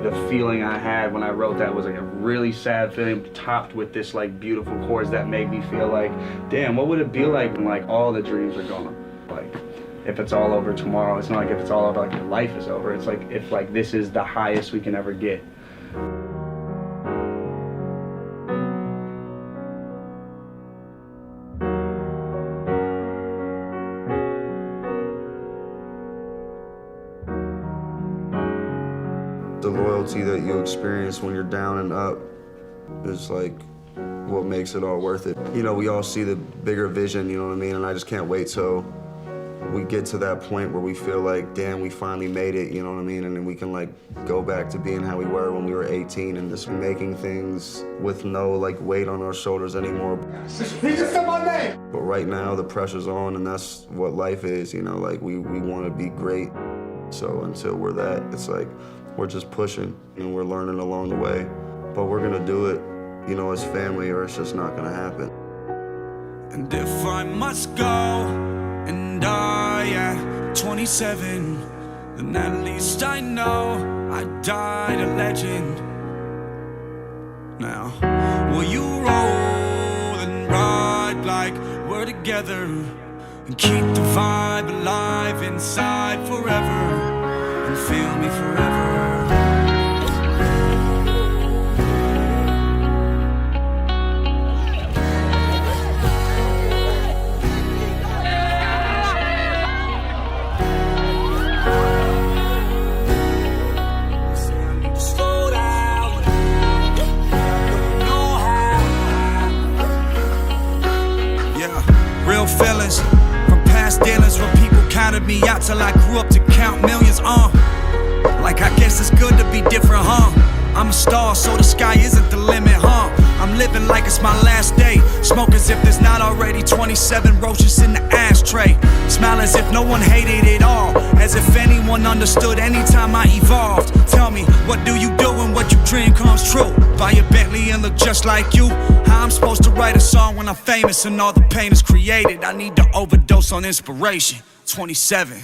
the feeling I had when I wrote that was like a really sad feeling topped with this like beautiful chords that made me feel like, damn, what would it be like when like all the dreams are gone? Like, if it's all over tomorrow, it's not like if it's all over, like your life is over. It's like if like this is the highest we can ever get. The loyalty that you experience when you're down and up is like what makes it all worth it. You know, we all see the bigger vision, you know what I mean? And I just can't wait till we get to that point where we feel like, damn, we finally made it, you know what I mean? And then we can like go back to being how we were when we were 18 and just making things with no like weight on our shoulders anymore. He just said my name! But right now the pressure's on and that's what life is, you know, like we want to be great. So until we're that, it's like we're just pushing and we're learning along the way. But we're gonna do it, you know, as family or it's just not gonna happen. And if I must go and die at 27, then at least I know I died a legend. Now, will you roll and ride like we're together and keep the vibe alive inside forever and feel me forever? Feelings from past dealings where people counted me out till I grew up to count millions. Like I guess it's good to be different, huh? I'm a star, so the sky isn't the limit, huh? I'm living like it's my last day. Smoke as if there's not already 27 roaches in the ashtray. Smile as if no one hated it all, as if anyone understood anytime I evolved. Tell me, what do you do when what you dream comes true? Buy a Bentley and look just like you? How I'm supposed to write a song when I'm famous and all the pain is created? I need to overdose on inspiration. 27.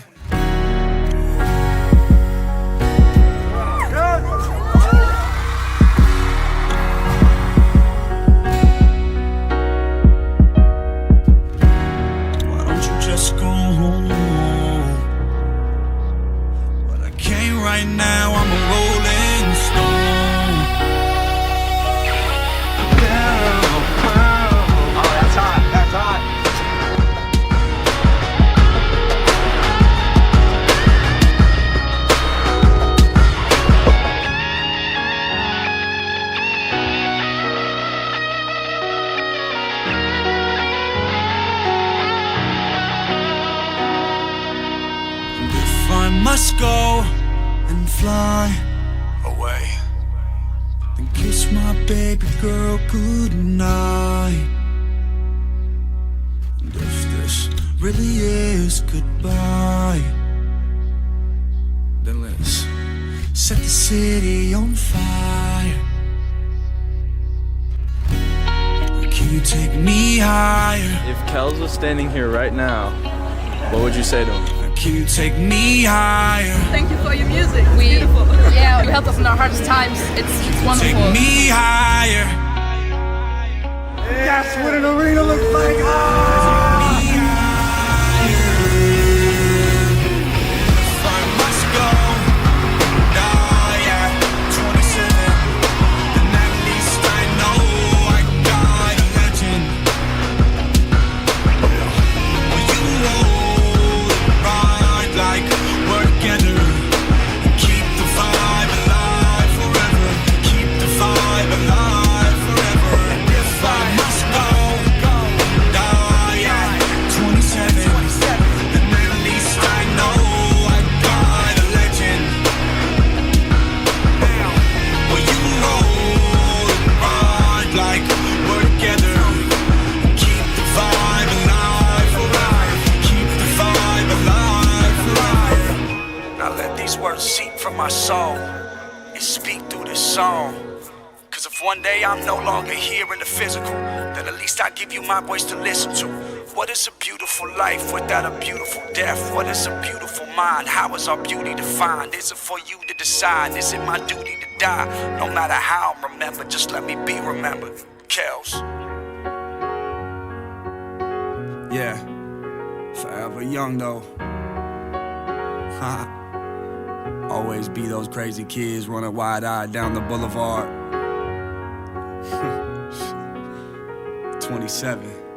Right now I'm a rolling stone. Oh, that's hot, that's hot. And if I must go and fly away, and kiss my baby girl goodnight. And if this really is goodbye, then let's set the city on fire. Can you take me higher? If Kels was standing here right now, what would you say to him? Can you take me higher? Thank you for your music. It's beautiful. Yeah, you helped us in our hardest times. It's wonderful. Take me higher. That's what an arena looks like. My soul and speak through this song. Cause if one day I'm no longer here in the physical, then at least I give you my voice to listen to. What is a beautiful life without a beautiful death? What is a beautiful mind? How is our beauty defined? Is it for you to decide? Is it my duty to die. No matter how I'm remembered, just let me be remembered. Kels. Yeah, forever young though. Always be those crazy kids running wide-eyed down the boulevard. 27.